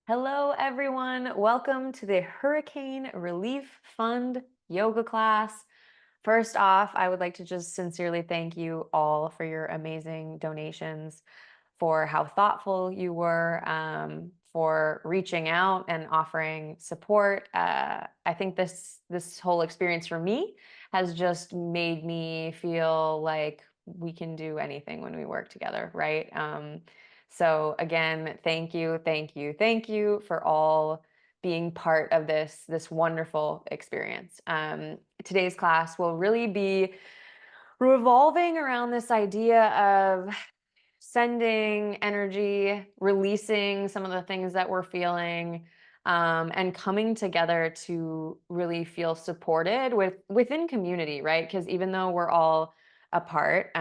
Hello, everyone. Welcome to the Hurricane Relief Fund yoga class. First off, I would like to just sincerely thank you all for your amazing donations, for how thoughtful you were, for reaching out and offering support. I think this whole experience for me has just made me feel like we can do anything when we work together, right? So again, thank you, thank you, thank you for all being part of this wonderful experience. Today's class will really be revolving around this idea of sending energy, releasing some of the things that we're feeling, and coming together to really feel supported within community, right? Because even though we're all apart,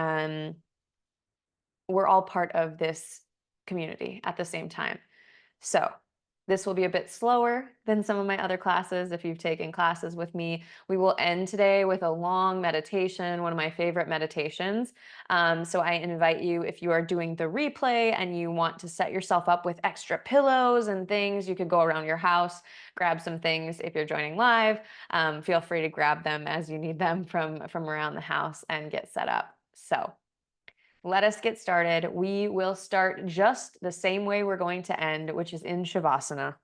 we're all part of this community at the same time. So, this will be a bit slower than some of my other classes. If you've taken classes with me, we will end today with a long meditation, one of my favorite meditations. So, I invite you, if you are doing the replay and you want to set yourself up with extra pillows and things, you could go around your house, grab some things. If you're joining live, feel free to grab them as you need them from around the house and get set up. So, let us get started. We will start just the same way we're going to end, which is in Shavasana.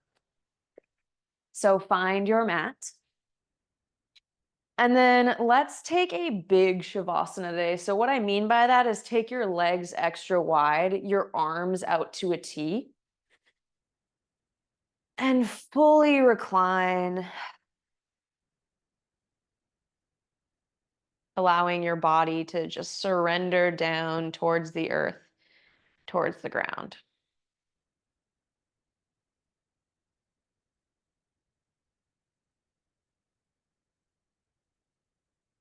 So find your mat. And then let's take a big Shavasana today. So, what I mean by that is take your legs extra wide, your arms out to a T, and fully recline, allowing your body to just surrender down towards the earth, towards the ground.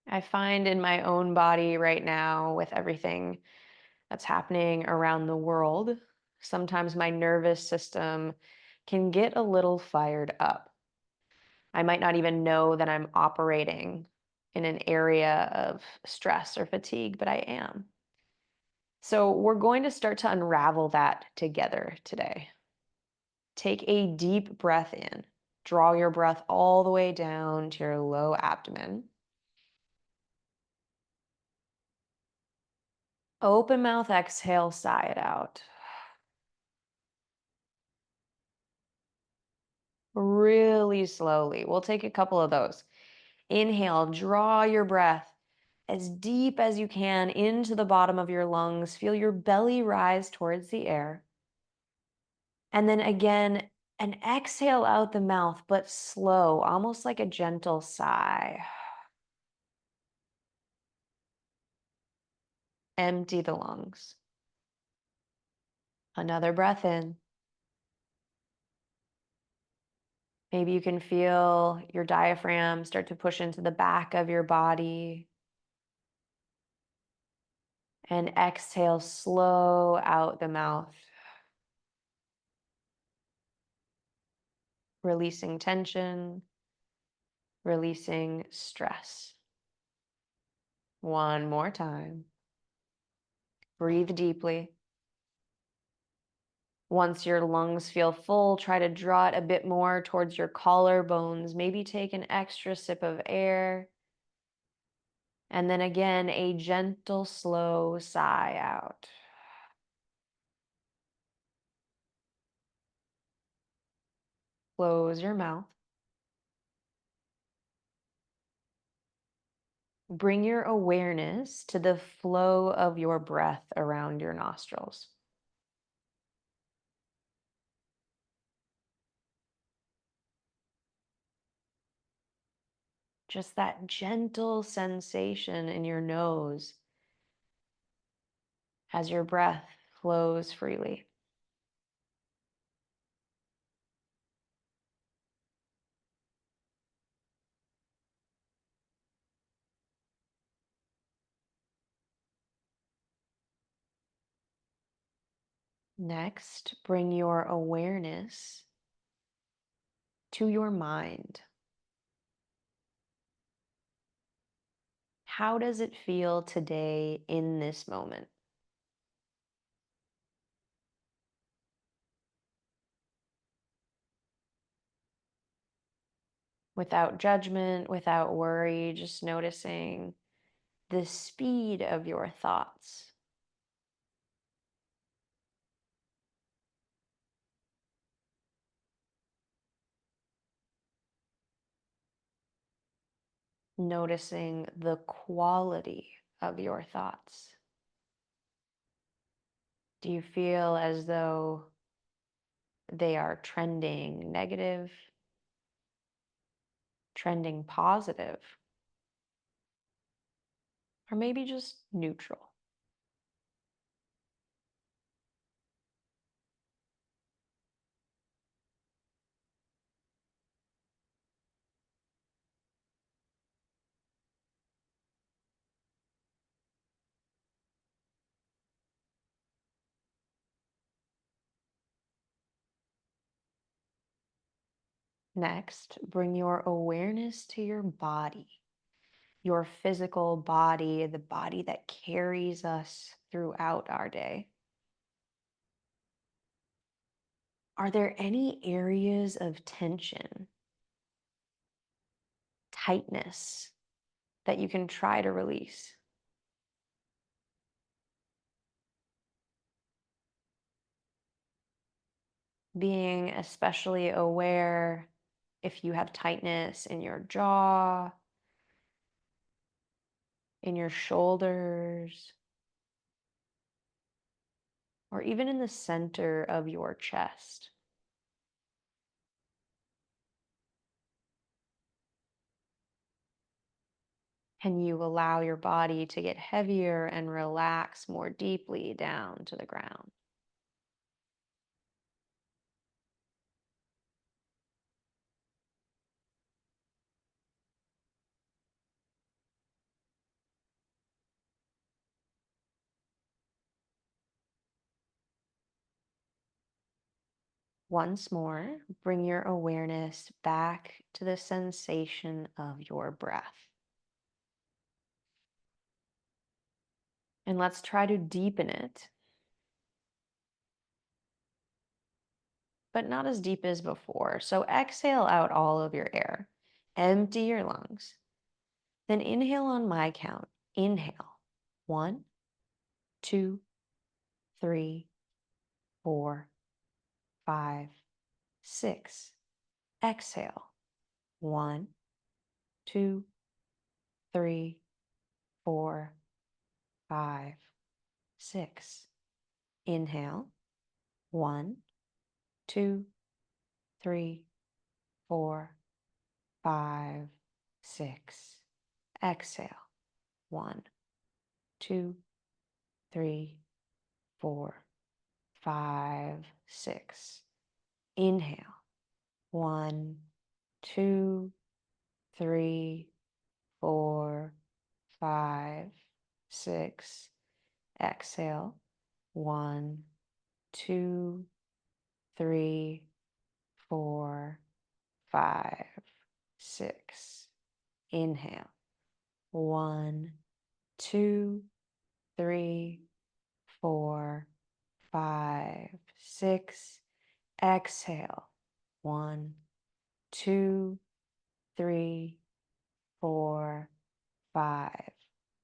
I find in my own body right now, with everything that's happening around the world, sometimes my nervous system can get a little fired up. I might not even know that I'm operating in an area of stress or fatigue, but I am. So, we're going to start to unravel that together today. Take a deep breath in. Draw your breath all the way down to your low abdomen. Open mouth, exhale, sigh it out. Really slowly. We'll take a couple of those. Inhale, draw your breath as deep as you can into the bottom of your lungs. Feel your belly rise towards the air. And then again, an exhale out the mouth, but slow, almost like a gentle sigh. Empty the lungs. Another breath in. Maybe you can feel your diaphragm start to push into the back of your body. And exhale, slow out the mouth. Releasing tension, releasing stress. One more time. Breathe deeply. Once your lungs feel full, try to draw it a bit more towards your collarbones. Maybe take an extra sip of air. And then again, a gentle, slow sigh out. Close your mouth. Bring your awareness to the flow of your breath around your nostrils. Just that gentle sensation in your nose as your breath flows freely. Next, bring your awareness to your mind. How does it feel today in this moment? without judgment, without worry, just noticing the speed of your thoughts. Noticing the quality of your thoughts. Do you feel as though they are trending negative, trending positive, or maybe just neutral? Next, bring your awareness to your body, your physical body, the body that carries us throughout our day. Are there any areas of tension, tightness that you can try to release? Being especially aware if you have tightness in your jaw, in your shoulders, or even in the center of your chest. Can you allow your body to get heavier and relax more deeply down to the ground? Once more, bring your awareness back to the sensation of your breath. And let's try to deepen it, but not as deep as before. So exhale out all of your air, empty your lungs. Then inhale on my count. Inhale. 1, 2, 3, 4, 5, 6. Exhale. 1, 2, 3, 4, 5, 6. Inhale. 1, 2, 3, 4, 5, 6. Exhale. 1, 2, 3, 4, 5, 6. Inhale. 1, 2, 3, 4, 5, 6. Exhale. 1, 2, 3, 4, 5, 6. Inhale. 1, 2, 3, 4, 5, 6. Exhale. 1, 2, 3, 4, 5,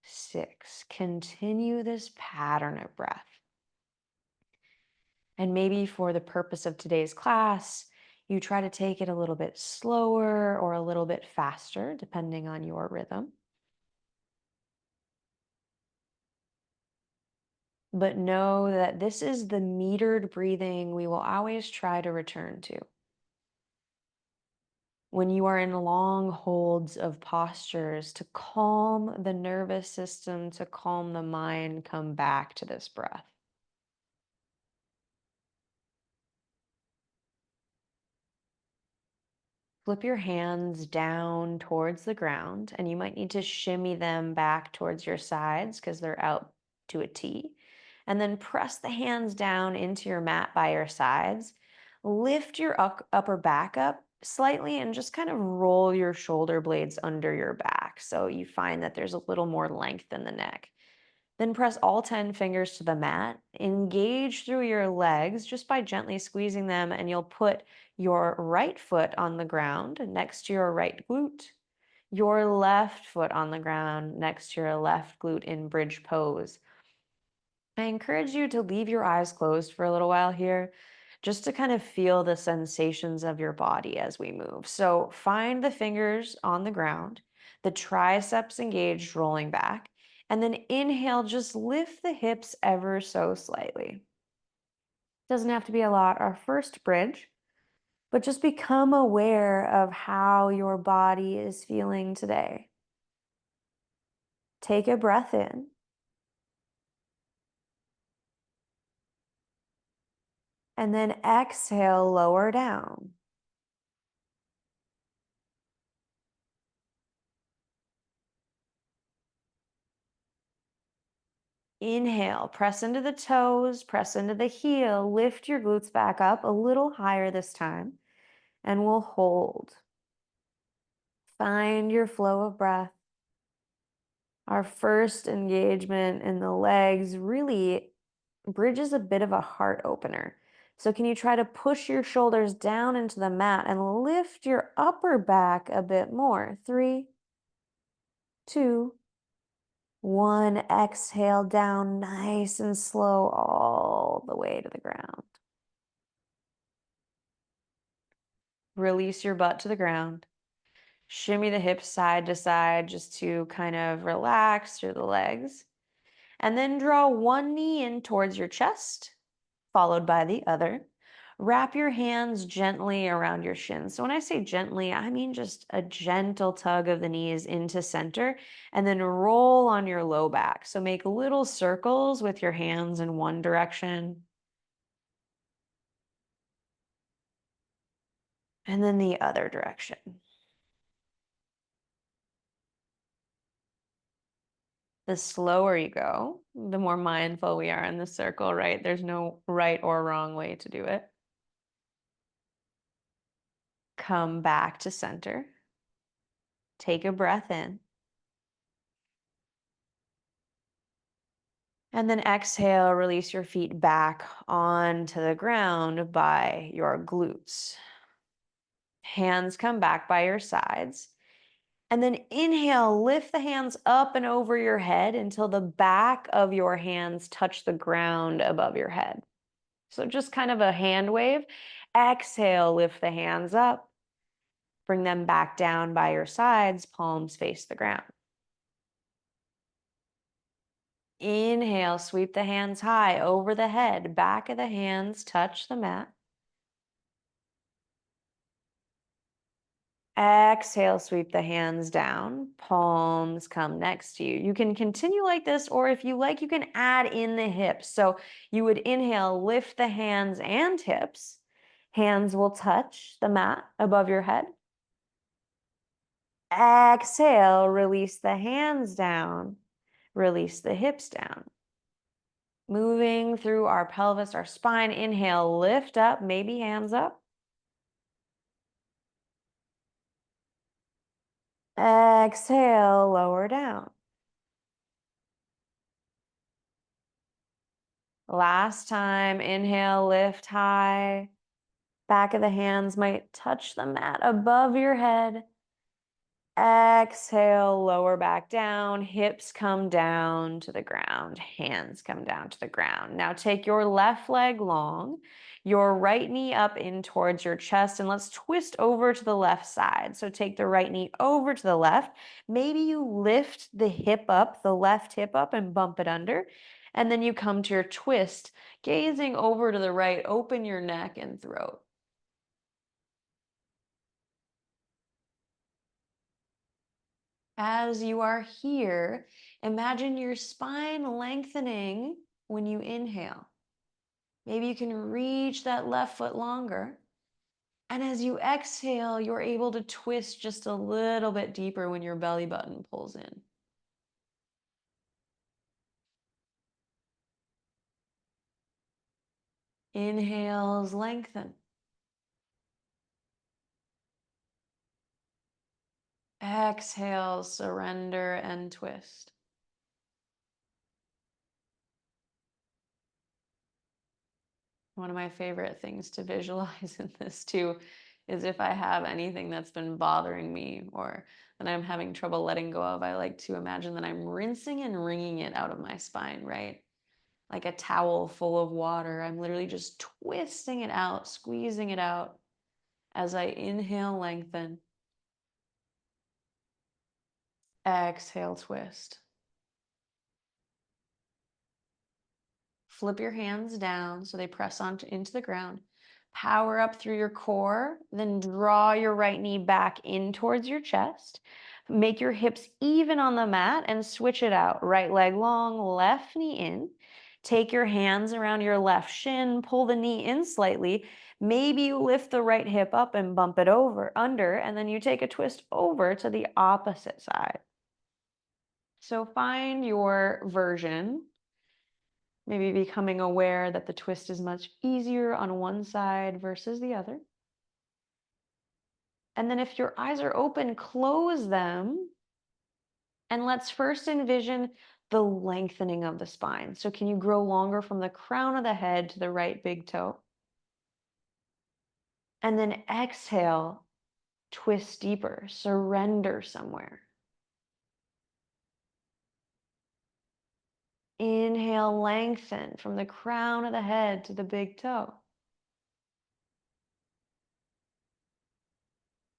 6. Continue this pattern of breath. And maybe for the purpose of today's class, you try to take it a little bit slower or a little bit faster, depending on your rhythm. But know that this is the metered breathing we will always try to return to. When you are in long holds of postures, to calm the nervous system, to calm the mind, come back to this breath. Flip your hands down towards the ground, and you might need to shimmy them back towards your sides because they're out to a T. And then press the hands down into your mat by your sides. Lift your upper back up slightly and just kind of roll your shoulder blades under your back so you find that there's a little more length in the neck. Then press all 10 fingers to the mat. Engage through your legs just by gently squeezing them, and you'll put your right foot on the ground next to your right glute, your left foot on the ground next to your left glute in bridge pose. I encourage you to leave your eyes closed for a little while here, just to kind of feel the sensations of your body as we move. So find the fingers on the ground, the triceps engaged, rolling back, and then inhale, just lift the hips ever so slightly. Doesn't have to be a lot. Our first bridge, but just become aware of how your body is feeling today. Take a breath in. And then exhale, lower down. Inhale, press into the toes, press into the heel, lift your glutes back up a little higher this time, and we'll hold. Find your flow of breath. Our first engagement in the legs really bridges a bit of a heart opener. So can you try to push your shoulders down into the mat and lift your upper back a bit more? 3, 2, 1. Exhale down nice and slow all the way to the ground. Release your butt to the ground. Shimmy the hips side to side just to kind of relax through the legs. And then draw one knee in towards your chest, followed by the other. Wrap your hands gently around your shins. So when I say gently, I mean just a gentle tug of the knees into center, and then roll on your low back. So make little circles with your hands in one direction and then the other direction. The slower you go, the more mindful we are in the circle, right? There's no right or wrong way to do it. Come back to center. Take a breath in. And then exhale, release your feet back onto the ground by your glutes. Hands come back by your sides. And then inhale, lift the hands up and over your head until the back of your hands touch the ground above your head. So just kind of a hand wave. Exhale, lift the hands up. Bring them back down by your sides, palms face the ground. Inhale, sweep the hands high over the head, back of the hands touch the mat. Exhale, sweep the hands down, palms come next to you. You can continue like this, or if you like, you can add in the hips. So you would inhale, lift the hands and hips. Hands will touch the mat above your head. Exhale, release the hands down, release the hips down. Moving through our pelvis, our spine. Inhale, lift up, maybe hands up. Exhale, lower down. Last time, inhale, lift high. Back of the hands might touch the mat above your head. Exhale, lower back down, hips come down to the ground, hands come down to the ground. Now take your left leg long, your right knee up in towards your chest, and let's twist over to the left side. So take the right knee over to the left. Maybe you lift the hip up, the left hip up, and bump it under. And then you come to your twist, gazing over to the right, open your neck and throat. As you are here, imagine your spine lengthening when you inhale. Maybe you can reach that left foot longer. And as you exhale, you're able to twist just a little bit deeper when your belly button pulls in. Inhales, lengthen. Exhale, surrender and twist. One of my favorite things to visualize in this too is if I have anything that's been bothering me or that I'm having trouble letting go of, I like to imagine that I'm rinsing and wringing it out of my spine, right? Like a towel full of water. I'm literally just twisting it out, squeezing it out as I inhale, lengthen, exhale, twist. Flip your hands down so they press into the ground. Power up through your core, then draw your right knee back in towards your chest. Make your hips even on the mat and switch it out. Right leg long, left knee in. Take your hands around your left shin, pull the knee in slightly. Maybe you lift the right hip up and bump it over under, and then you take a twist over to the opposite side. So find your version, maybe becoming aware that the twist is much easier on one side versus the other. And then if your eyes are open, close them. And let's first envision the lengthening of the spine. So can you grow longer from the crown of the head to the right big toe? And then exhale, twist deeper, surrender somewhere. Inhale, lengthen from the crown of the head to the big toe.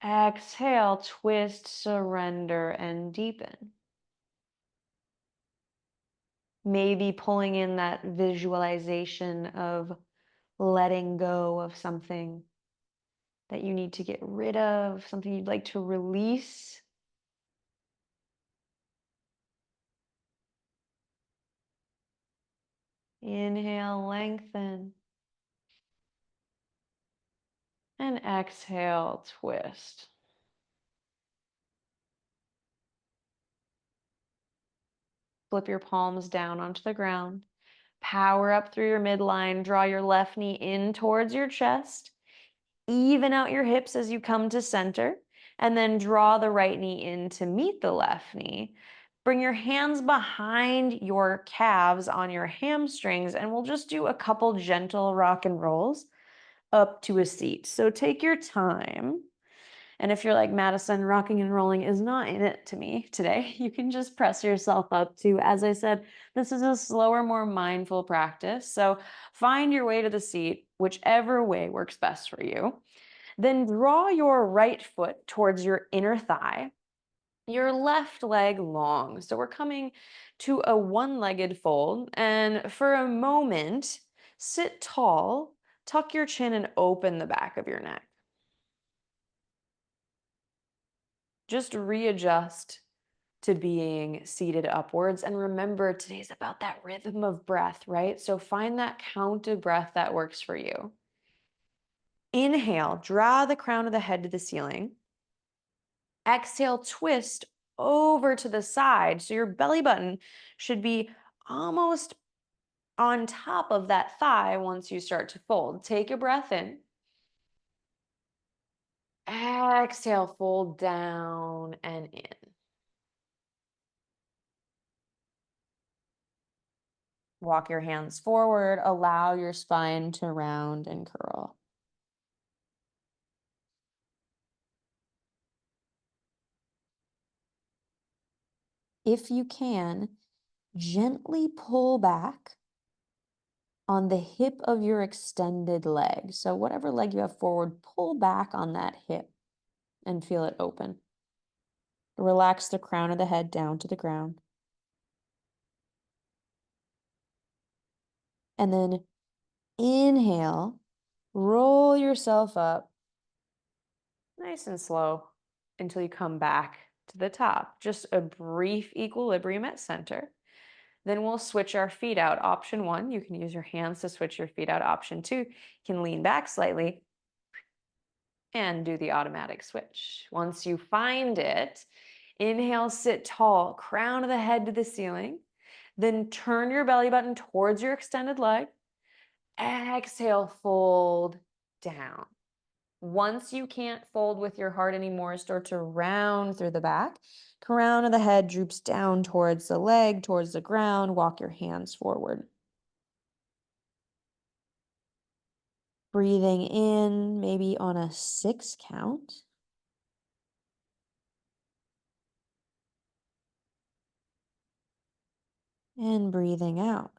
Exhale, twist, surrender, and deepen. Maybe pulling in that visualization of letting go of something that you need to get rid of, something you'd like to release. Inhale, lengthen. And exhale, twist. Flip your palms down onto the ground. Power up through your midline. Draw your left knee in towards your chest. Even out your hips as you come to center. And then draw the right knee in to meet the left knee. Bring your hands behind your calves on your hamstrings, and we'll just do a couple gentle rock and rolls up to a seat. So take your time. And if you're like, Madison, rocking and rolling is not in it to me today, you can just press yourself up to, as I said, this is a slower, more mindful practice. So find your way to the seat, whichever way works best for you. Then draw your right foot towards your inner thigh, your left leg long. So we're coming to a one-legged fold. And for a moment, sit tall, tuck your chin, and open the back of your neck. Just readjust to being seated upwards. And remember, today's about that rhythm of breath, right? So find that counted breath that works for you. Inhale, draw the crown of the head to the ceiling. Exhale, twist over to the side. So your belly button should be almost on top of that thigh once you start to fold. Take a breath in. Exhale, fold down and in. Walk your hands forward. Allow your spine to round and curl. If you can, gently pull back on the hip of your extended leg. So whatever leg you have forward, pull back on that hip and feel it open. Relax the crown of the head down to the ground. And then inhale, roll yourself up nice and slow until you come back to the top. Just a brief equilibrium at center. Then we'll switch our feet out. Option one, you can use your hands to switch your feet out. Option two, you can lean back slightly and do the automatic switch. Once you find it, inhale, sit tall, crown of the head to the ceiling. Then turn your belly button towards your extended leg. Exhale, fold down. Once you can't fold with your heart anymore, start to round through the back. Crown of the head droops down towards the leg, towards the ground. Walk your hands forward. Breathing in, maybe on a 6 count. And breathing out.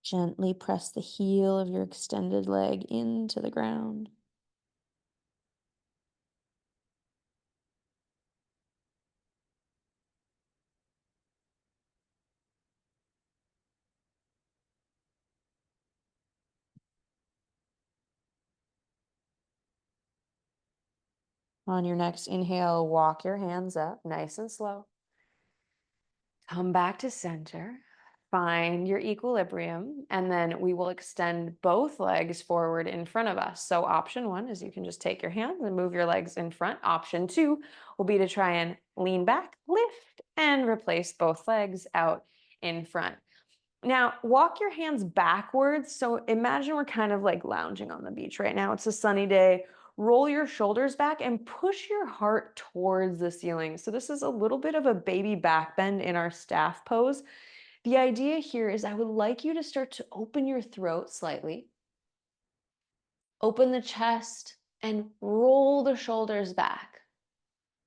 Gently press the heel of your extended leg into the ground. On your next inhale, walk your hands up nice and slow. Come back to center. Find your equilibrium, and then we will extend both legs forward in front of us. So option one is you can just take your hands and move your legs in front. Option two will be to try and lean back, lift, and replace both legs out in front. Now, walk your hands backwards. So imagine we're kind of like lounging on the beach right now. It's a sunny day. Roll your shoulders back and push your heart towards the ceiling. So this is a little bit of a baby back bend in our staff pose. The idea here is I would like you to start to open your throat slightly, open the chest, and roll the shoulders back.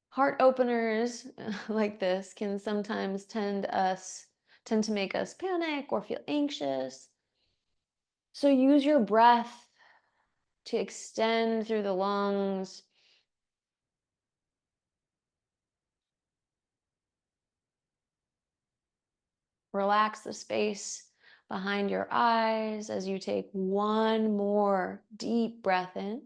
Heart openers like this can sometimes tend to make us panic or feel anxious. So use your breath to extend through the lungs. Relax the space behind your eyes as you take one more deep breath in.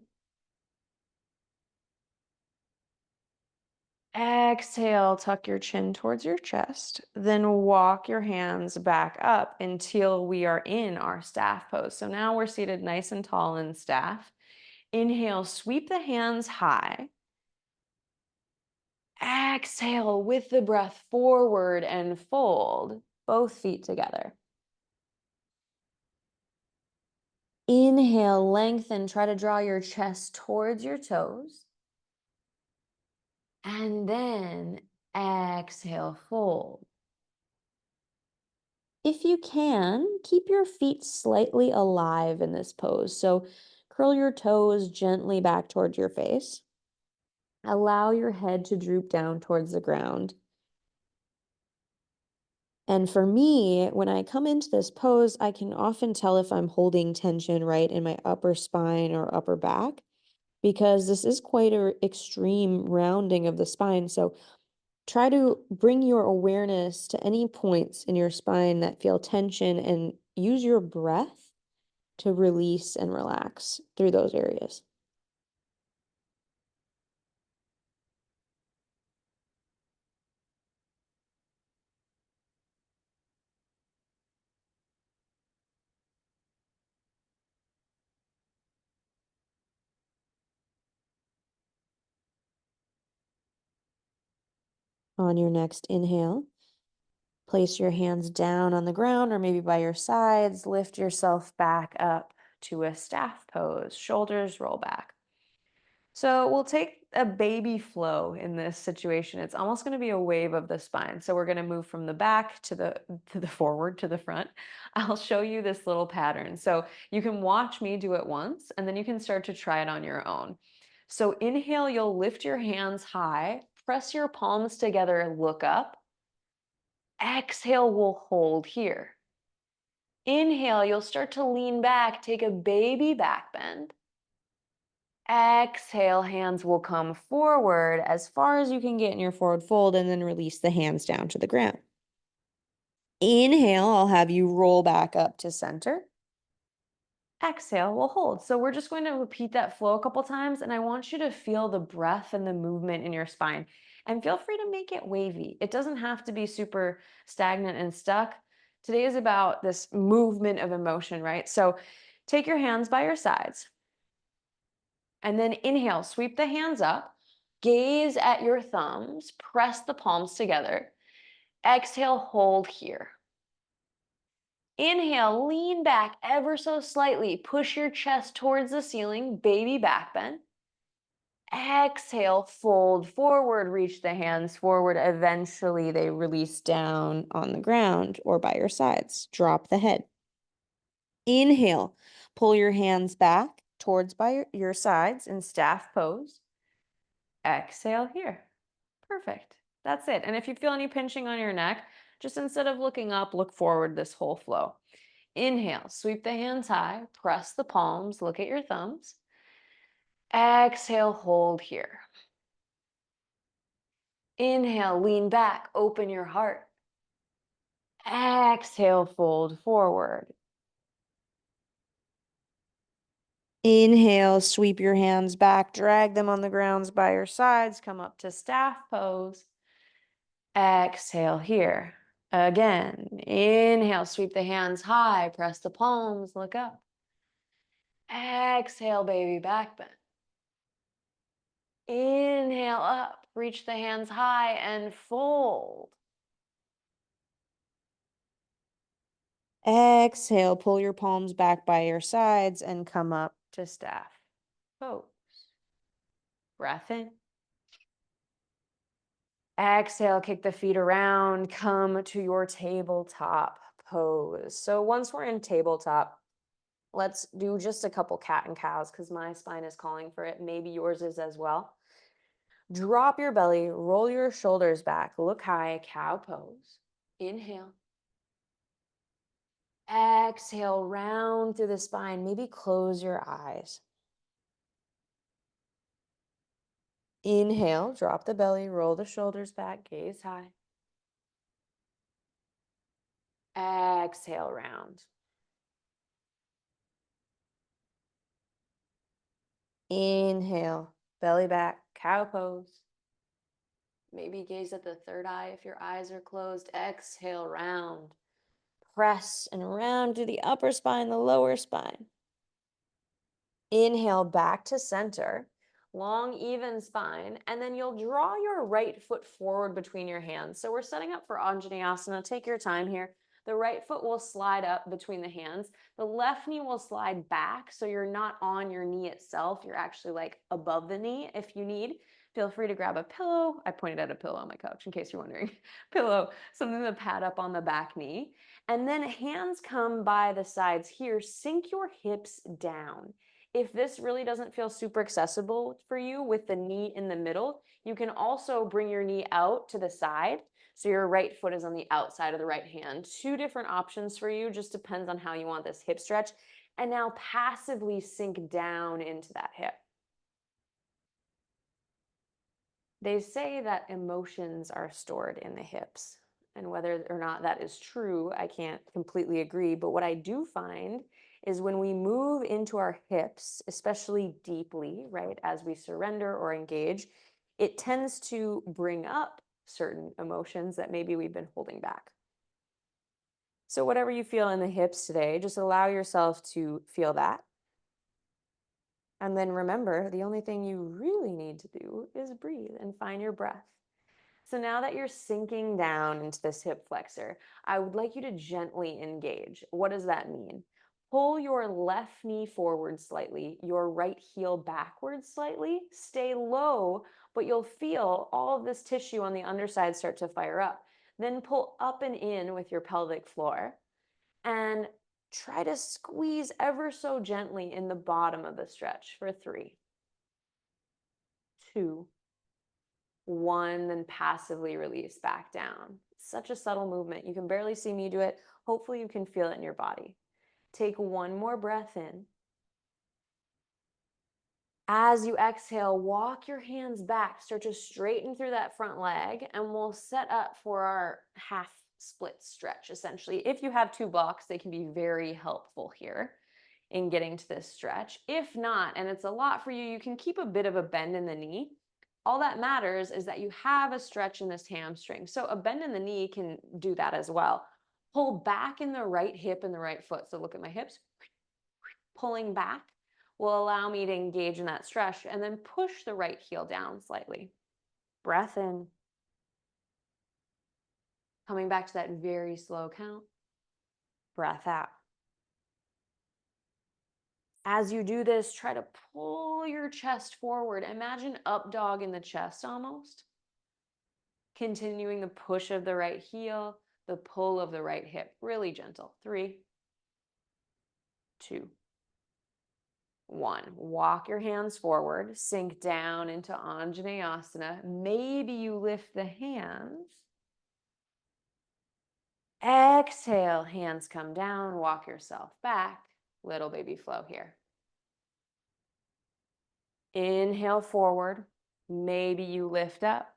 Exhale, tuck your chin towards your chest. Then walk your hands back up until we are in our staff pose. So now we're seated nice and tall in staff. Inhale, sweep the hands high. Exhale with the breath forward and fold both feet together. Inhale, lengthen, try to draw your chest towards your toes. And then exhale, fold. If you can, keep your feet slightly alive in this pose. So curl your toes gently back towards your face. Allow your head to droop down towards the ground. And for me, when I come into this pose, I can often tell if I'm holding tension right in my upper spine or upper back, because this is quite an extreme rounding of the spine. So try to bring your awareness to any points in your spine that feel tension and use your breath to release and relax through those areas. On your next inhale, place your hands down on the ground or maybe by your sides. Lift yourself back up to a staff pose. Shoulders roll back. So we'll take a baby flow in this situation. It's almost going to be a wave of the spine. So we're going to move from the back to the forward to the front. I'll show you this little pattern. So you can watch me do it once and then you can start to try it on your own. So inhale, you'll lift your hands high, press your palms together, look up. Exhale, we'll hold here. Inhale, you'll start to lean back, take a baby back bend. Exhale, hands will come forward as far as you can get in your forward fold and then release the hands down to the ground. Inhale, I'll have you roll back up to center. Exhale, we'll hold. So we're just going to repeat that flow a couple times, and I want you to feel the breath and the movement in your spine. And feel free to make it wavy. It doesn't have to be super stagnant and stuck. Today is about this movement of emotion, right? So take your hands by your sides. And then inhale, sweep the hands up, gaze at your thumbs, press the palms together. Exhale, hold here. Inhale, lean back ever so slightly. Push your chest towards the ceiling, baby back bend. Exhale, fold forward, reach the hands forward. Eventually, they release down on the ground or by your sides. Drop the head. Inhale, pull your hands back towards by your sides in staff pose. Exhale here. Perfect. That's it. And if you feel any pinching on your neck, just instead of looking up, look forward this whole flow. Inhale, sweep the hands high, press the palms, look at your thumbs. Exhale, hold here. Inhale, lean back, open your heart. Exhale, fold forward. Inhale, sweep your hands back, drag them on the grounds by your sides, come up to staff pose. Exhale here. Again, inhale, sweep the hands high, press the palms, look up. Exhale, baby back bend. Inhale up, reach the hands high and fold. Exhale, pull your palms back by your sides and come up to staff pose. Breath in. Exhale, kick the feet around, come to your tabletop pose. So once we're in tabletop, let's do just a couple cat and cows because my spine is calling for it. Maybe yours is as well. Drop your belly, roll your shoulders back, look high, cow pose. Inhale. Exhale, round through the spine. Maybe close your eyes. Inhale, drop the belly, roll the shoulders back, gaze high. Exhale, round. Inhale, belly back, cow pose. Maybe gaze at the third eye if your eyes are closed. Exhale, round. Press and round to the upper spine, the lower spine. Inhale back to center, long, even spine, and then you'll draw your right foot forward between your hands. So we're setting up for Anjaneyasana. Take your time here. The right foot will slide up between the hands. The left knee will slide back, so you're not on your knee itself. You're actually like above the knee. If you need, feel free to grab a pillow. I pointed at a pillow on my couch in case you're wondering. Pillow, something to pad up on the back knee. And then hands come by the sides here. Sink your hips down. If this really doesn't feel super accessible for you with the knee in the middle, you can also bring your knee out to the side. So your right foot is on the outside of the right hand. Two different options for you, just depends on how you want this hip stretch. And now passively sink down into that hip. They say that emotions are stored in the hips. And whether or not that is true, I can't completely agree. But what I do find is when we move into our hips, especially deeply, right, as we surrender or engage, it tends to bring up certain emotions that maybe we've been holding back. So, whatever you feel in the hips today, just allow yourself to feel that. And then remember, the only thing you really need to do is breathe and find your breath. So now that you're sinking down into this hip flexor, I would like you to gently engage. What does that mean? Pull your left knee forward slightly, your right heel backwards slightly. Stay low, but you'll feel all of this tissue on the underside start to fire up. Then pull up and in with your pelvic floor and try to squeeze ever so gently in the bottom of the stretch for 3, 2, 1, then passively release back down. It's such a subtle movement. You can barely see me do it. Hopefully you can feel it in your body. Take one more breath in. As you exhale, walk your hands back. Start to straighten through that front leg, and we'll set up for our half split stretch, essentially. If you have 2 blocks, they can be very helpful here in getting to this stretch. If not, and it's a lot for you, you can keep a bit of a bend in the knee. All that matters is that you have a stretch in this hamstring. So a bend in the knee can do that as well. Pull back in the right hip and the right foot. So look at my hips. Pulling back will allow me to engage in that stretch and then push the right heel down slightly. Breath in. Coming back to that very slow count. Breath out. As you do this, try to pull your chest forward. Imagine up dog in the chest almost. Continuing the push of the right heel, the pull of the right hip, really gentle. 3, 2, 1. Walk your hands forward, sink down into Anjaneyasana. Maybe you lift the hands. Exhale, hands come down, walk yourself back. Little baby flow here. Inhale forward, maybe you lift up.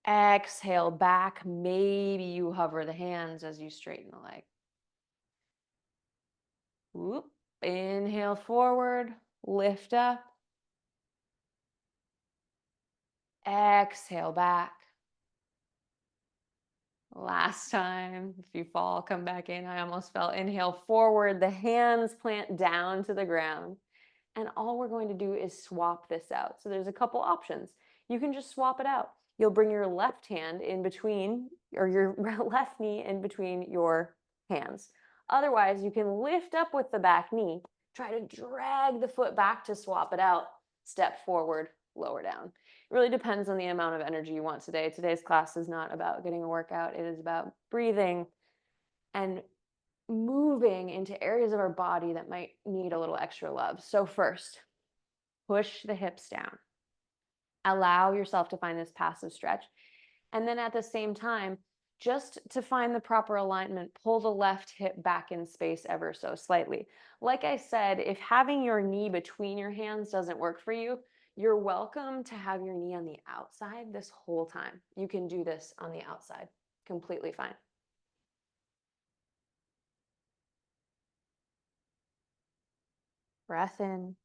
Exhale back, maybe you hover the hands as you straighten the leg. Whoop. Inhale forward, lift up. Exhale back. Last time, if you fall, come back in. I almost fell. Inhale forward, the hands plant down to the ground. And all we're going to do is swap this out. So there's a couple options. You can just swap it out. You'll bring your left hand in between, or your left knee in between your hands. Otherwise, you can lift up with the back knee, try to drag the foot back to swap it out, step forward, lower down. It really depends on the amount of energy you want today. Today's class is not about getting a workout. It is about breathing and moving into areas of our body that might need a little extra love. So first, push the hips down. Allow yourself to find this passive stretch. And then at the same time, just to find the proper alignment, pull the left hip back in space ever so slightly. Like I said, if having your knee between your hands doesn't work for you, you're welcome to have your knee on the outside this whole time. You can do this on the outside, completely fine. Breath in.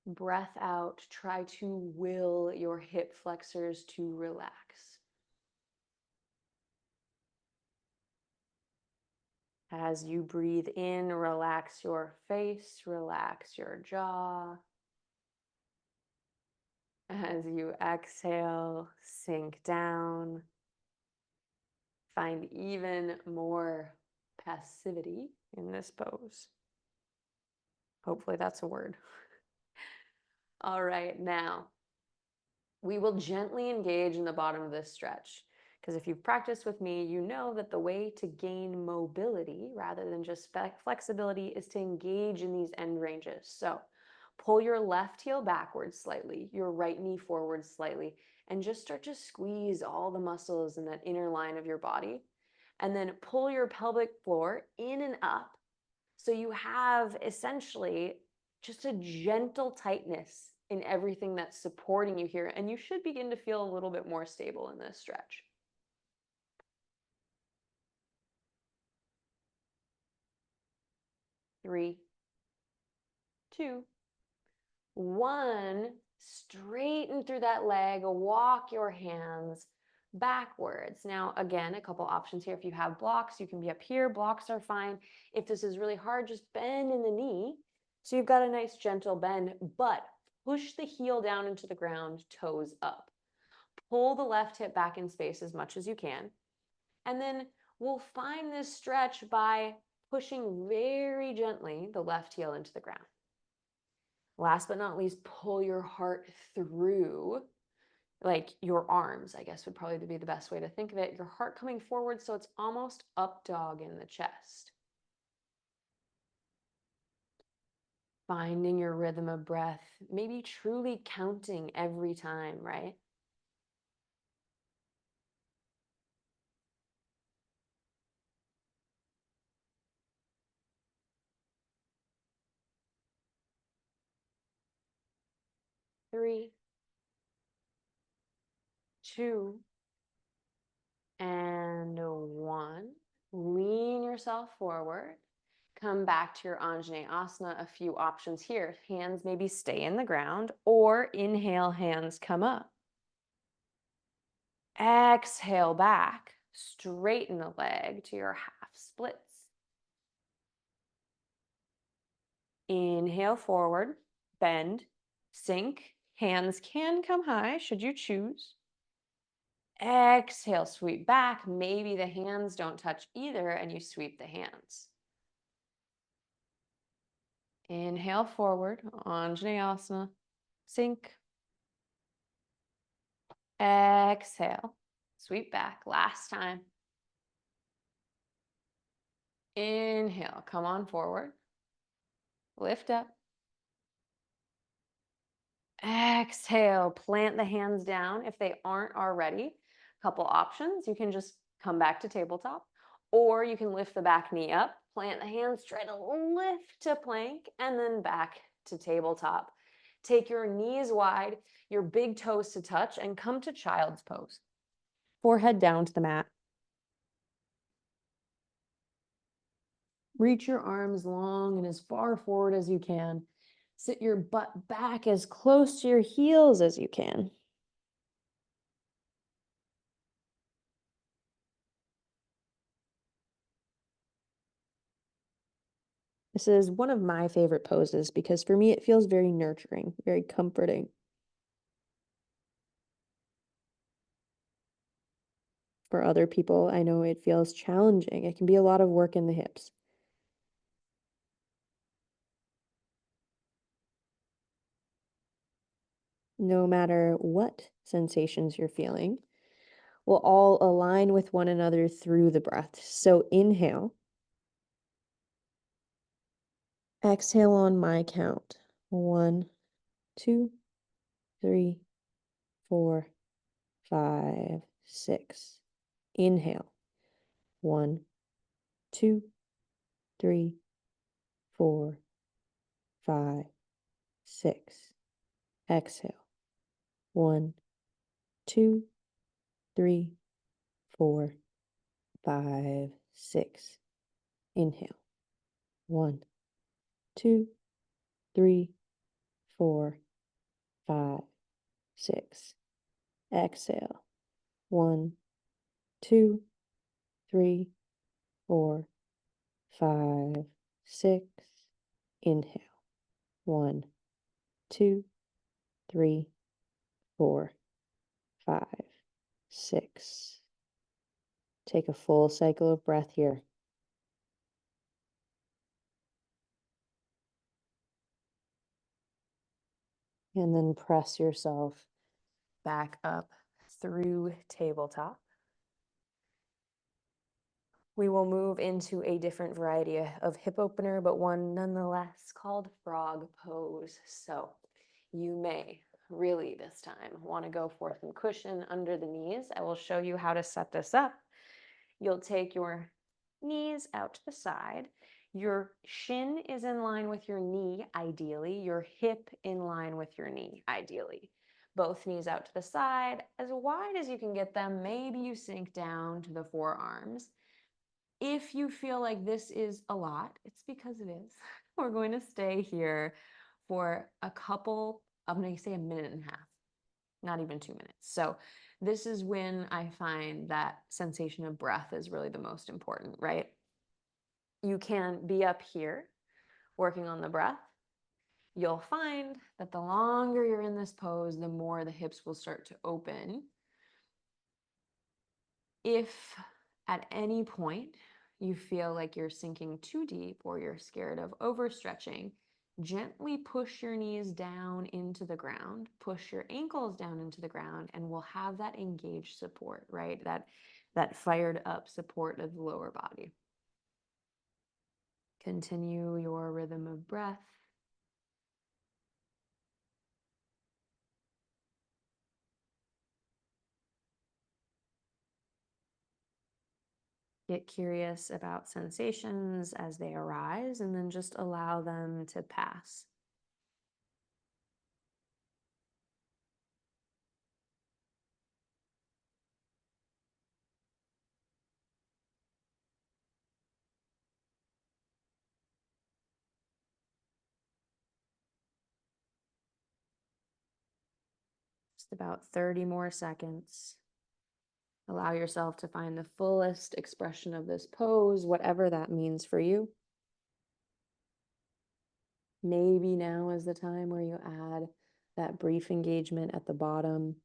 Breath out. Try to will your hip flexors to relax. As you breathe in, relax your face, relax your jaw. As you exhale, sink down. Find even more passivity in this pose. Hopefully that's a word. All right, now we will gently engage in the bottom of this stretch. Because if you've practiced with me, you know that the way to gain mobility rather than just flexibility is to engage in these end ranges. So pull your left heel backwards slightly, your right knee forward slightly, and just start to squeeze all the muscles in that inner line of your body. And then pull your pelvic floor in and up. So you have essentially just a gentle tightness in everything that's supporting you here. And you should begin to feel a little bit more stable in this stretch. 3, 2, 1. Straighten through that leg, walk your hands backwards. Now, again, a couple options here. If you have blocks, you can be up here. Blocks are fine. If this is really hard, just bend in the knee. So you've got a nice gentle bend, but push the heel down into the ground, toes up. Pull the left hip back in space as much as you can. And then we'll find this stretch by pushing very gently the left heel into the ground. Last but not least, pull your heart through, like your arms, I guess would probably be the best way to think of it. Your heart coming forward so it's almost up dog in the chest. Finding your rhythm of breath, maybe truly counting every time, right? Three, 2, and 1. Lean yourself forward. Come back to your Anjaneyasana. A few options here. Hands maybe stay in the ground, or inhale, hands come up. Exhale back. Straighten the leg to your half splits. Inhale forward, bend, sink. Hands can come high should you choose. Exhale, sweep back. Maybe the hands don't touch either and you sweep the hands. Inhale forward, Anjaneyasana, sink. Exhale, sweep back, last time. Inhale, come on forward, lift up. Exhale, plant the hands down. If they aren't already, a couple options. You can just come back to tabletop, or you can lift the back knee up, plant the hands, try to lift to plank, and then back to tabletop. Take your knees wide, your big toes to touch, and come to child's pose. Forehead down to the mat. Reach your arms long and as far forward as you can. Sit your butt back as close to your heels as you can. This is one of my favorite poses because for me it feels very nurturing, very comforting. For other people, I know it feels challenging. It can be a lot of work in the hips. No matter what sensations you're feeling, will all align with one another through the breath. So inhale. Exhale on my count. 1, 2, 3, 4, 5, 6. Inhale. 1, 2, 3, 4, 5, 6. Exhale. 1, 2, 3, 4, 5, 6. Inhale. 1, 2, 3, 4, 5, 6. Exhale. 1, 2, 3, 4, 5, 6. Inhale. 1, 2, 3, 4, 5, 6. Take a full cycle of breath here. And then press yourself back up through tabletop. We will move into a different variety of hip opener, but one nonetheless called frog pose. So you may really this time want to go for some cushion under the knees. I will show you how to set this up. You'll take your knees out to the side. Your shin is in line with your knee, ideally. Your hip in line with your knee, ideally. Both knees out to the side, as wide as you can get them. Maybe you sink down to the forearms. If you feel like this is a lot, it's because it is. We're going to stay here for I'm going to say a minute and a half, not even 2 minutes. So this is when I find that sensation of breath is really the most important, right? You can be up here working on the breath. You'll find that the longer you're in this pose, the more the hips will start to open. If at any point you feel like you're sinking too deep or you're scared of overstretching, gently push your knees down into the ground, push your ankles down into the ground, and we'll have that engaged support, right? That fired up support of the lower body. Continue your rhythm of breath. Get curious about sensations as they arise, and then just allow them to pass. Just about 30 more seconds. Allow yourself to find the fullest expression of this pose, whatever that means for you. Maybe now is the time where you add that brief engagement at the bottom.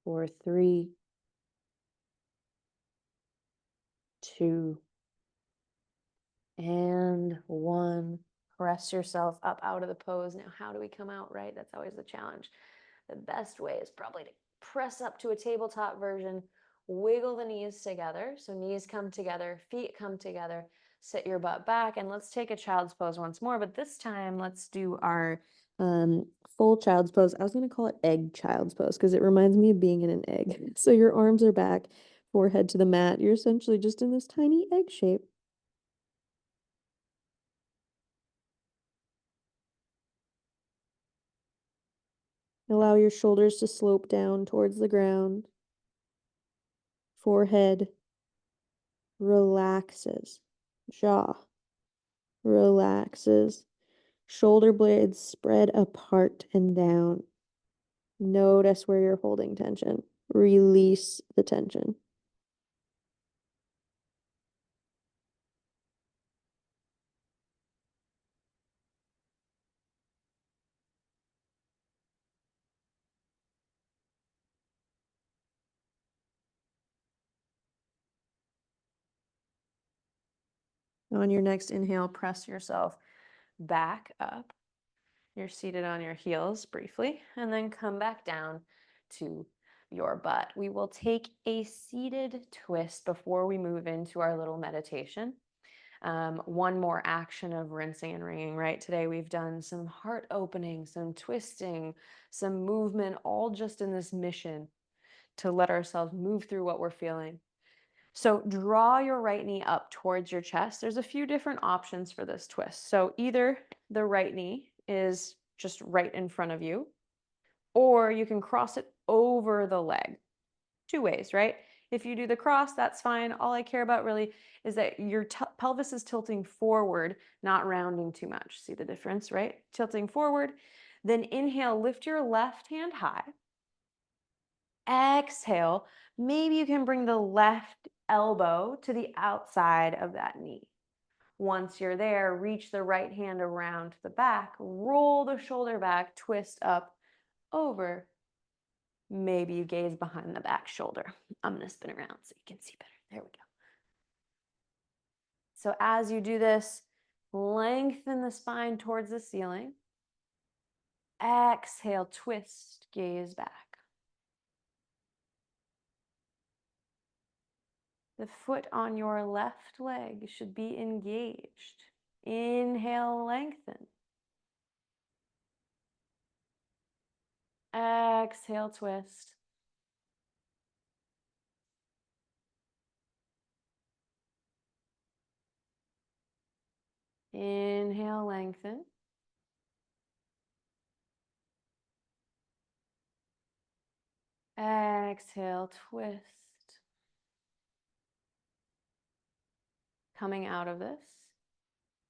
for 3, 2, and 1. Press yourself up out of the pose. Now, how do we come out, right? That's always the challenge. The best way is probably to press up to a tabletop version, wiggle the knees together. So knees come together, feet come together, sit your butt back, and let's take a child's pose once more. But this time, let's do our full child's pose. I was going to call it egg child's pose because it reminds me of being in an egg. So your arms are back, forehead to the mat. You're essentially just in this tiny egg shape. Allow your shoulders to slope down towards the ground. Forehead relaxes. Jaw relaxes. Shoulder blades spread apart and down. Notice where you're holding tension. Release the tension. On your next inhale, press yourself back up. You're seated on your heels briefly, and then come back down to your butt. We will take a seated twist before we move into our little meditation. One more action of rinsing and wringing, right? Today we've done some heart opening, some twisting, some movement, all just in this mission to let ourselves move through what we're feeling. So draw your right knee up towards your chest. There's a few different options for this twist. So either the right knee is just right in front of you, or you can cross it over the leg. Two ways, right? If you do the cross, that's fine. All I care about really is that your pelvis is tilting forward, not rounding too much. See the difference, right? Tilting forward. Then inhale, lift your left hand high. Exhale, maybe you can bring the left elbow to the outside of that knee. Once you're there, reach the right hand around to the back, roll the shoulder back, twist up, over. Maybe you gaze behind the back shoulder. I'm going to spin around so you can see better. There we go. So as you do this, lengthen the spine towards the ceiling. Exhale, twist, gaze back. The foot on your left leg should be engaged. Inhale, lengthen. Exhale, twist. Inhale, lengthen. Exhale, twist. Coming out of this,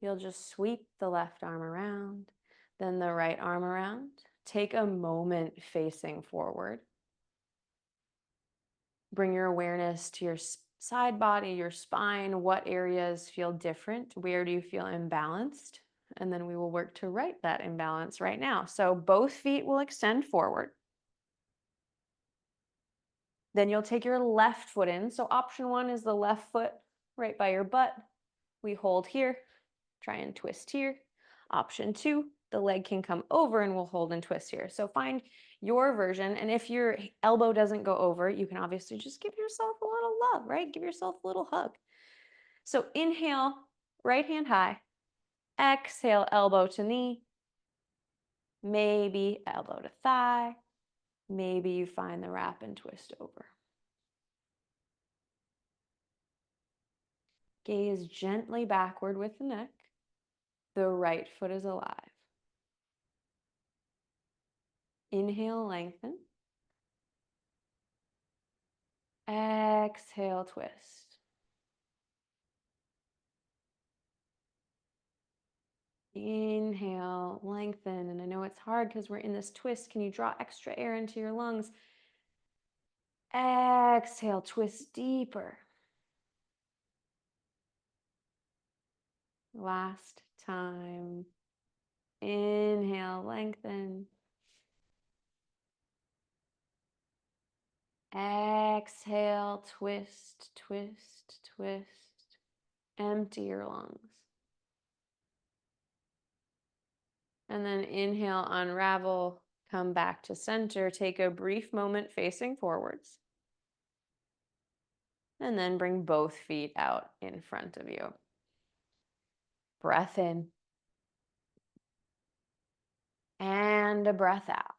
you'll just sweep the left arm around, then the right arm around. Take a moment facing forward. Bring your awareness to your side body, your spine. What areas feel different? Where do you feel imbalanced? And then we will work to right that imbalance right now. So both feet will extend forward. Then you'll take your left foot in. So option 1 is the left foot right by your butt. We hold here, try and twist here. Option 2, the leg can come over and we'll hold and twist here. So find your version. And if your elbow doesn't go over, you can obviously just give yourself a little love, right? Give yourself a little hug. So inhale, right hand high. Exhale, elbow to knee. Maybe elbow to thigh. Maybe you find the wrap and twist over. Gaze gently backward with the neck. The right foot is alive. Inhale, lengthen. Exhale, twist. Inhale, lengthen. And I know it's hard because we're in this twist. Can you draw extra air into your lungs? Exhale, twist deeper. Last time. Inhale, lengthen. Exhale, twist, twist, twist. Empty your lungs. And then inhale, unravel, come back to center. Take a brief moment facing forwards. And then bring both feet out in front of you. Breath in. And a breath out.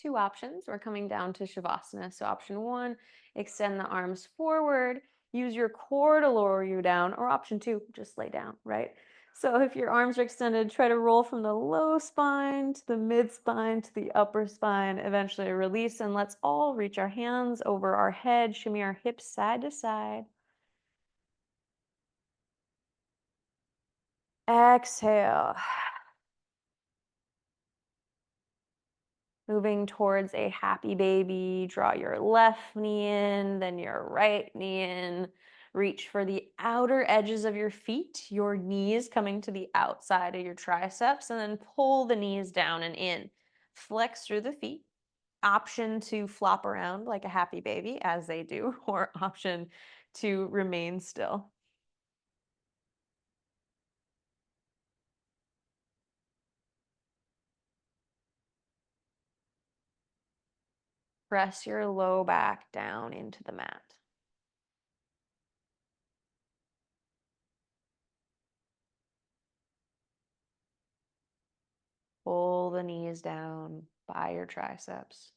Two options. We're coming down to Shavasana. So option one, extend the arms forward. Use your core to lower you down. Or option two, just lay down, right? So if your arms are extended, try to roll from the low spine to the mid spine to the upper spine. Eventually release, and let's all reach our hands over our head. Shimmy our hips side to side. Exhale. Moving towards a happy baby, draw your left knee in, then your right knee in. Reach for the outer edges of your feet, your knees coming to the outside of your triceps, and then pull the knees down and in. Flex through the feet. Option to flop around like a happy baby, as they do, or option to remain still. Press your low back down into the mat. Pull the knees down by your triceps.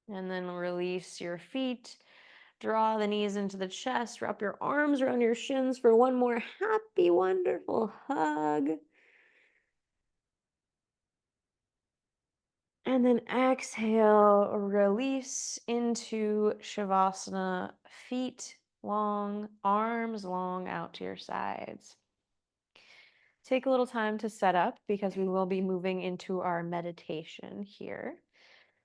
And then release your feet. Draw the knees into the chest. Wrap your arms around your shins for one more happy, wonderful hug. And then exhale, release into Shavasana. Feet long, arms long out to your sides. Take a little time to set up because we will be moving into our meditation here.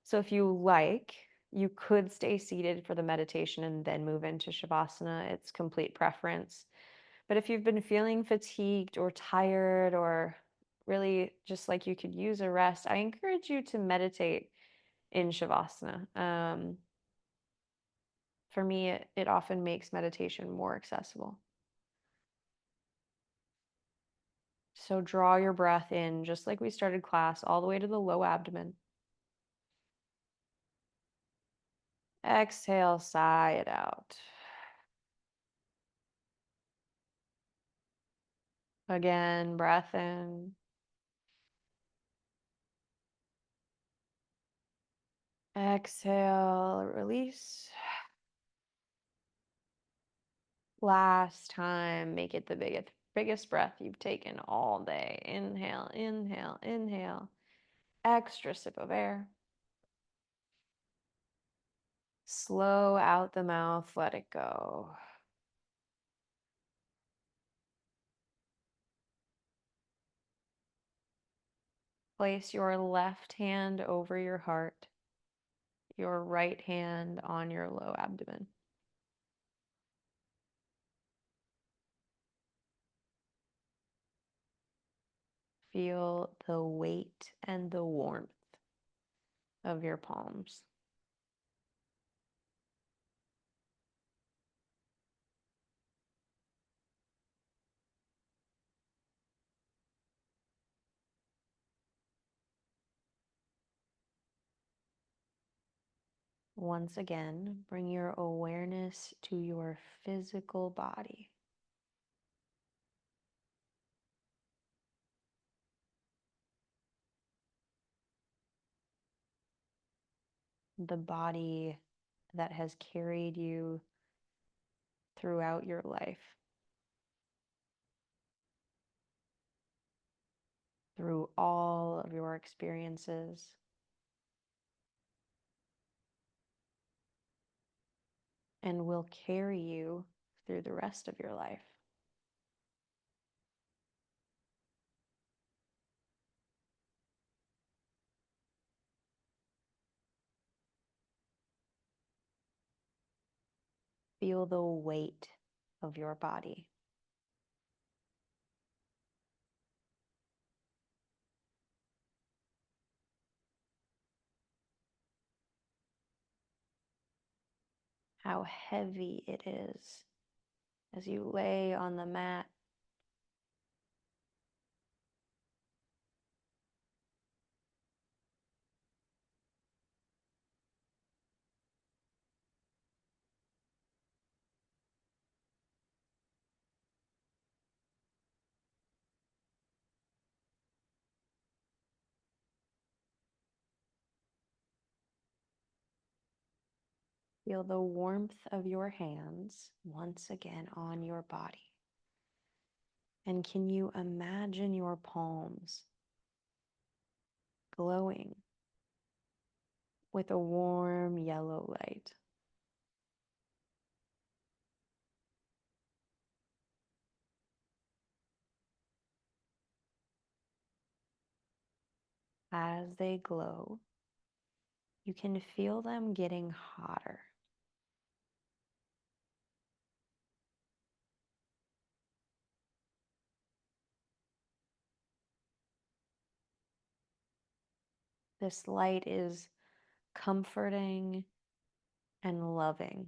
So if you like, you could stay seated for the meditation and then move into Shavasana. It's complete preference. But if you've been feeling fatigued or tired or really just like you could use a rest, I encourage you to meditate in Shavasana. For me, it often makes meditation more accessible. So draw your breath in, just like we started class, all the way to the low abdomen. Exhale, sigh it out. Again, breath in. Exhale, release. Last time, make it the biggest breath you've taken all day. Inhale, inhale, inhale. Extra sip of air. Slow out the mouth, let it go. Place your left hand over your heart, your right hand on your low abdomen. Feel the weight and the warmth of your palms. Once again, bring your awareness to your physical body. The body that has carried you throughout your life, through all of your experiences, and will carry you through the rest of your life. Feel the weight of your body. How heavy it is as you lay on the mat. Feel the warmth of your hands once again on your body. And can you imagine your palms glowing with a warm yellow light? As they glow, you can feel them getting hotter. This light is comforting and loving.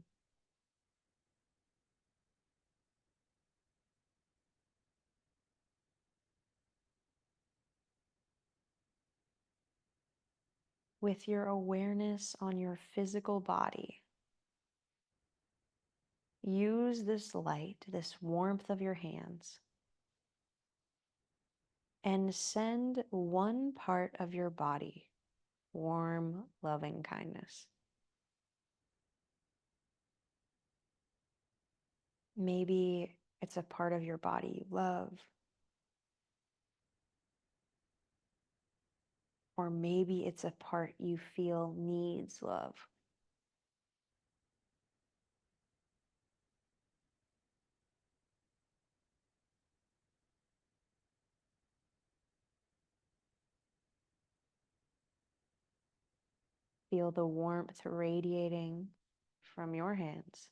With your awareness on your physical body, use this light, this warmth of your hands, and send one part of your body warm, loving kindness. Maybe it's a part of your body you love, or maybe it's a part you feel needs love. Feel the warmth radiating from your hands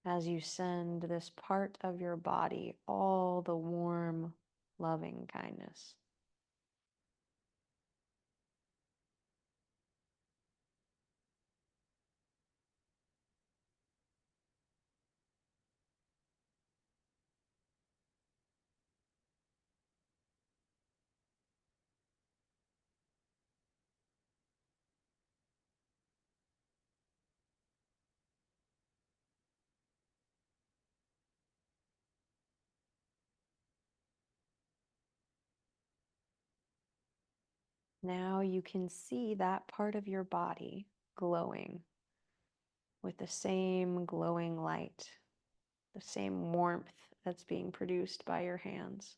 as you send this part of your body all the warm, loving kindness. Now you can see that part of your body glowing with the same glowing light, the same warmth that's being produced by your hands.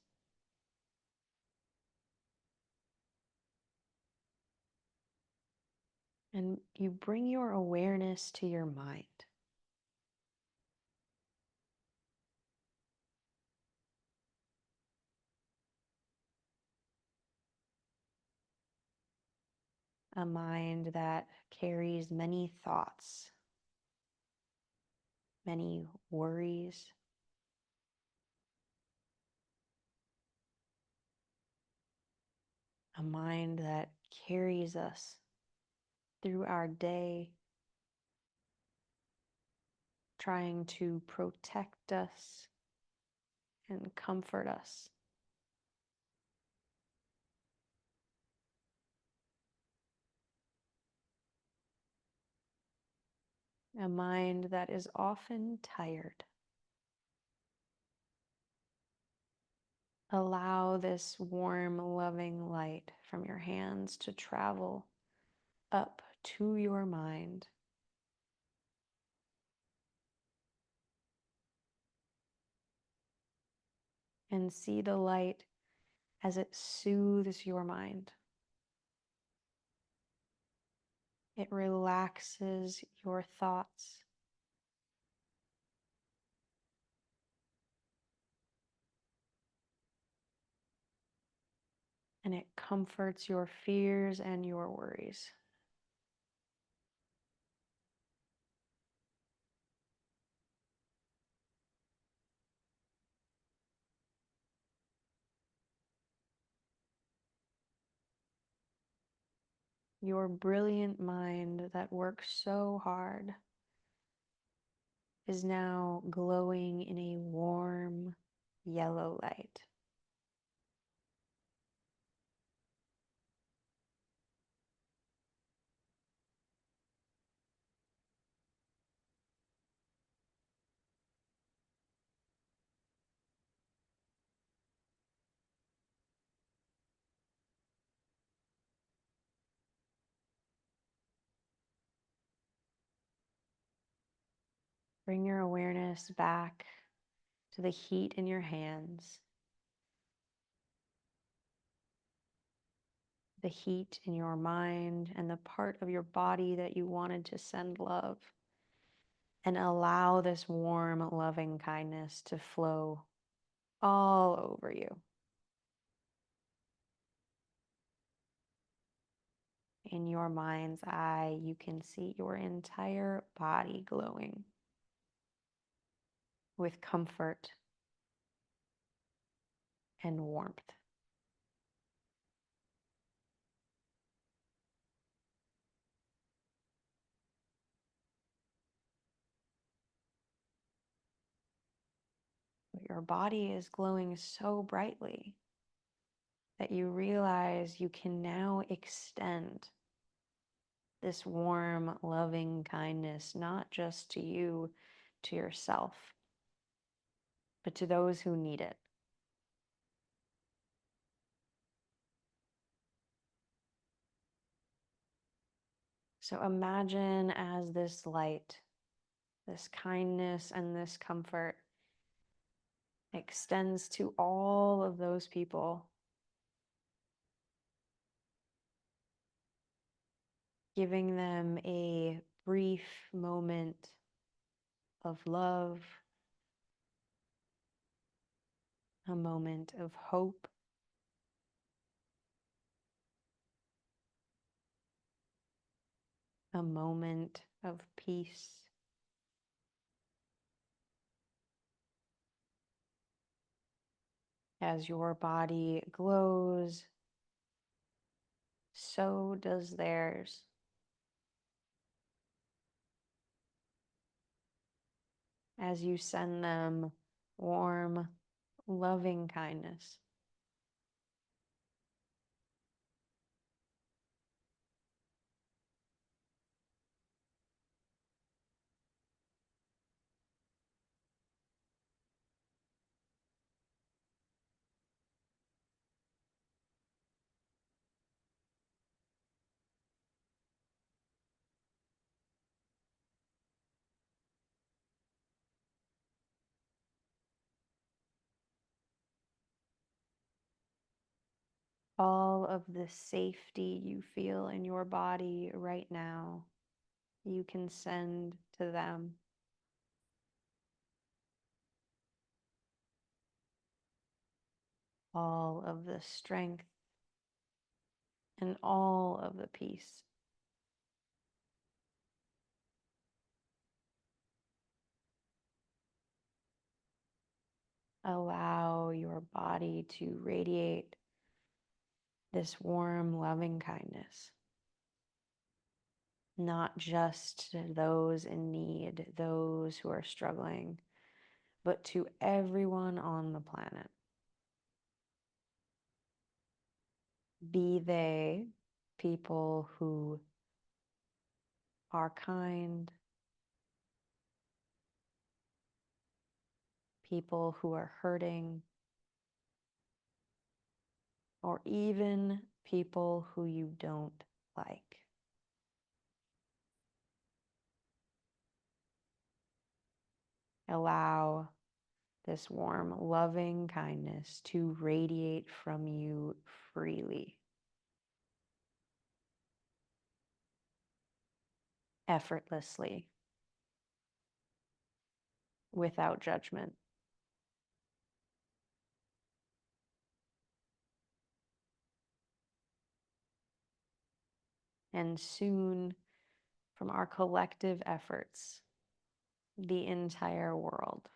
And you bring your awareness to your mind. A mind that carries many thoughts, many worries, a mind that carries us through our day, trying to protect us and comfort us. A mind that is often tired. Allow this warm, loving light from your hands to travel up to your mind. And see the light as it soothes your mind. It relaxes your thoughts. And it comforts your fears and your worries. Your brilliant mind that works so hard is now glowing in a warm yellow light. Bring your awareness back to the heat in your hands, the heat in your mind, and the part of your body that you wanted to send love. And allow this warm, loving kindness to flow all over you. In your mind's eye, you can see your entire body glowing with comfort and warmth. But your body is glowing so brightly that you realize you can now extend this warm, loving kindness, not just to you, to yourself, but to those who need it. So imagine as this light, this kindness, and this comfort extends to all of those people, giving them a brief moment of love, a moment of hope, a moment of peace. As your body glows, so does theirs. As you send them warm, loving kindness. All of the safety you feel in your body right now, you can send to them. All of the strength and all of the peace. Allow your body to radiate this warm, loving kindness, not just to those in need, those who are struggling, but to everyone on the planet. Be they people who are kind, people who are hurting, or even people who you don't like. Allow this warm, loving kindness to radiate from you freely, effortlessly, without judgment. And soon, from our collective efforts, the entire world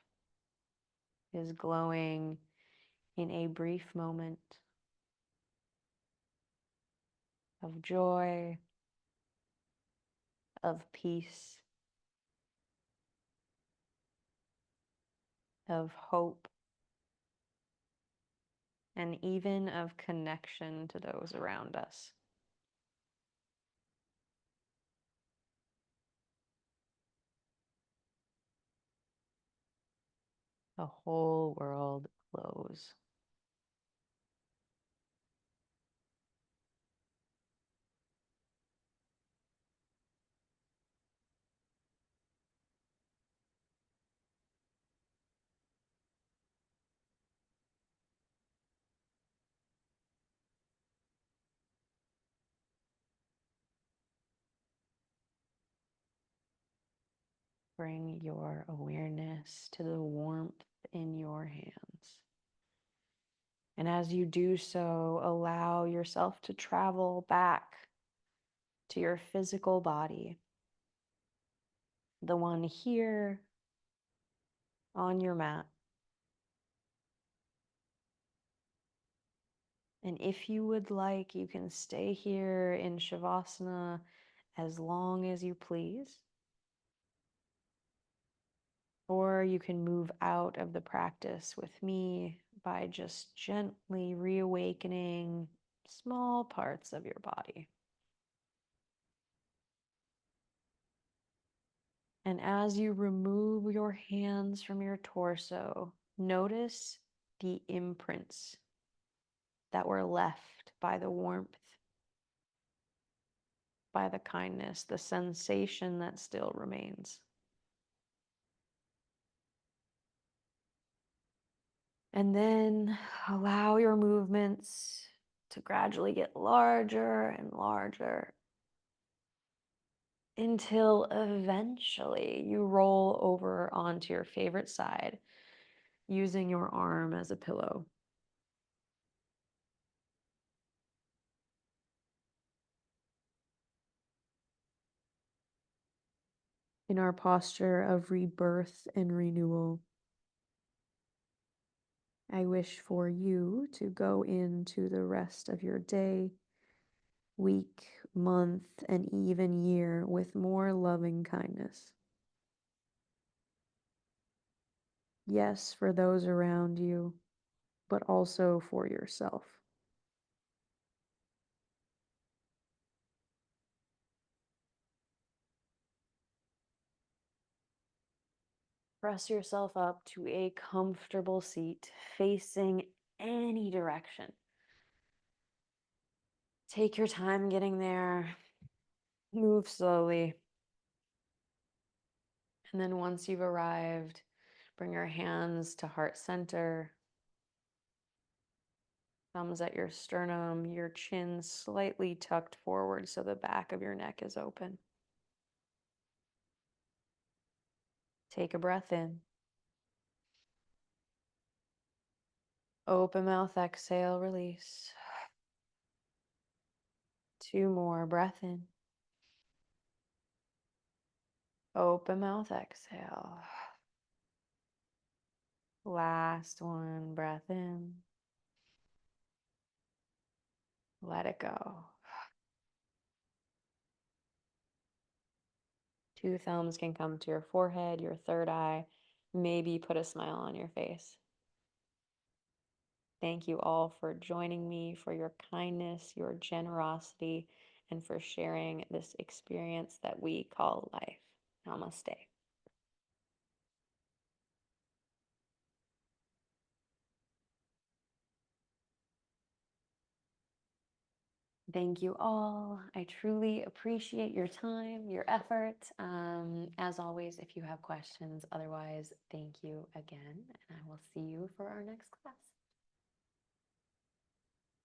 is glowing in a brief moment of joy, of peace, of hope, and even of connection to those around us. The whole world glows. Bring your awareness to the warmth in your hands. And as you do so, allow yourself to travel back to your physical body, the one here on your mat. And if you would like, you can stay here in Shavasana as long as you please. Or you can move out of the practice with me by just gently reawakening small parts of your body. And as you remove your hands from your torso, notice the imprints that were left by the warmth, by the kindness, the sensation that still remains. And then allow your movements to gradually get larger and larger until eventually you roll over onto your favorite side using your arm as a pillow. In our posture of rebirth and renewal, I wish for you to go into the rest of your day, week, month, and even year with more loving kindness. Yes, for those around you, but also for yourself. Press yourself up to a comfortable seat facing any direction. Take your time getting there. Move slowly. And then once you've arrived, bring your hands to heart center. Thumbs at your sternum, your chin slightly tucked forward so the back of your neck is open. Take a breath in. Open mouth, exhale, release. 2 more, breath in. Open mouth, exhale. Last one, breath in. Let it go. 2 thumbs can come to your forehead, your third eye. Maybe put a smile on your face. Thank you all for joining me, for your kindness, your generosity, and for sharing this experience that we call life. Namaste. Thank you all. I truly appreciate your time, your effort. As always, if you have questions, otherwise, thank you again, and I will see you for our next class.